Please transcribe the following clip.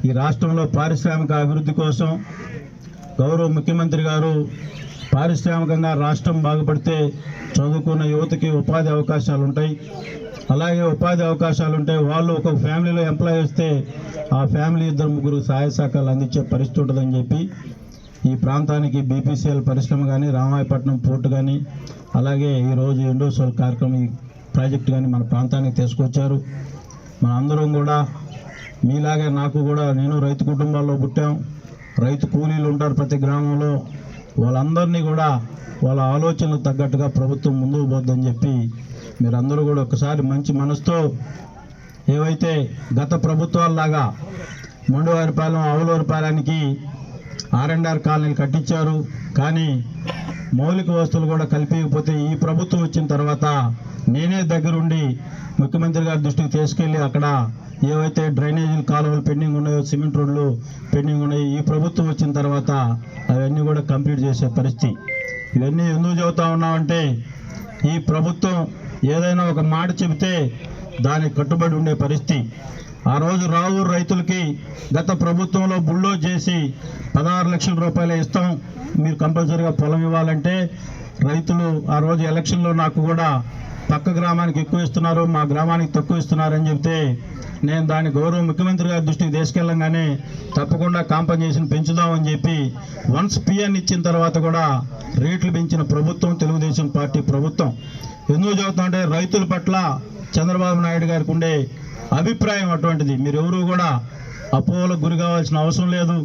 ఈ రాష్ట్రంలో పారిశ్రామిక అభివృద్ధి కోసం గౌరవ ముఖ్యమంత్రి గారు పారిశ్రామికంగా రాష్ట్రం బాగుపడితే చదువుకున్న యువతకి ఉపాధి అవకాశాలు ఉంటాయి. అలాగే ఉపాధి అవకాశాలు ఉంటే వాళ్ళు ఒక ఫ్యామిలీలో ఎంప్లాయ్ వస్తే ఆ ఫ్యామిలీ 2-3 సహాయ సహకారాలు అందించే పరిస్థితి ఉంటుందని చెప్పి ఈ ప్రాంతానికి బీపీసీఎల్ పరిశ్రమ కానీ, రామాయపట్నం పోర్టు కానీ, అలాగే ఈరోజు ఎండోసోల్ కార్యక్రమం ఈ ప్రాజెక్టు కానీ మన ప్రాంతానికి తీసుకొచ్చారు. మన అందరం కూడా మీలాగే నాకు కూడా, నేను రైతు కుటుంబాల్లో పుట్టాం. రైతు కూలీలు ఉంటారు ప్రతి గ్రామంలో. వాళ్ళందరినీ కూడా వాళ్ళ ఆలోచనలు తగ్గట్టుగా ప్రభుత్వం ముందుకు పోద్దని చెప్పి మీరందరూ కూడా ఒకసారి మంచి మనసుతో ఏవైతే గత ప్రభుత్వాల్లాగా మొండవారిపాలెం, ఆవులవారిపాలెనికి R&R కాలనీలు కట్టించారు, కానీ మౌలిక వస్తువులు కూడా కల్పించకపోతే ఈ ప్రభుత్వం వచ్చిన తర్వాత నేనే దగ్గరుండి ముఖ్యమంత్రి గారి దృష్టికి తీసుకెళ్ళి అక్కడ ఏవైతే డ్రైనేజీలు, కాలువలు పెండింగ్ ఉన్నాయో, సిమెంట్ రోడ్లు పెండింగ్ ఉన్నాయో, ఈ ప్రభుత్వం వచ్చిన తర్వాత అవన్నీ కూడా కంప్లీట్ చేసే పరిస్థితి. ఇవన్నీ ఎందుకు చెబుతా ఉన్నామంటే ఈ ప్రభుత్వం ఏదైనా ఒక మాట చెబితే దానికి కట్టుబడి ఉండే పరిస్థితి. ఆ రోజు రావూరు రైతులకి గత ప్రభుత్వంలో బుల్డోజ్ చేసి 16 లక్షల రూపాయలు ఇస్తాం, మీరు కంపల్సరీగా పొలం ఇవ్వాలంటే రైతులు ఆ రోజు ఎలక్షన్లో నాకు కూడా పక్క గ్రామానికి ఎక్కువ ఇస్తున్నారు, మా గ్రామానికి తక్కువ ఇస్తున్నారని చెప్తే నేను దాన్ని గౌరవ ముఖ్యమంత్రి గారి దృష్టికి తీసుకెళ్ళంగానే తప్పకుండా కాంపన్సేషన్ పెంచుదామని చెప్పి వన్స్ పిఎన్ ఇచ్చిన తర్వాత కూడా రేట్లు పెంచిన ప్రభుత్వం తెలుగుదేశం పార్టీ ప్రభుత్వం. ఎందుకు చెబుతామంటే రైతుల పట్ల చంద్రబాబు నాయుడు గారికి ఉండే అభిప్రాయం అటువంటిది. మీరెవరూ కూడా అపోహలకు గురి కావాల్సిన అవసరం లేదు.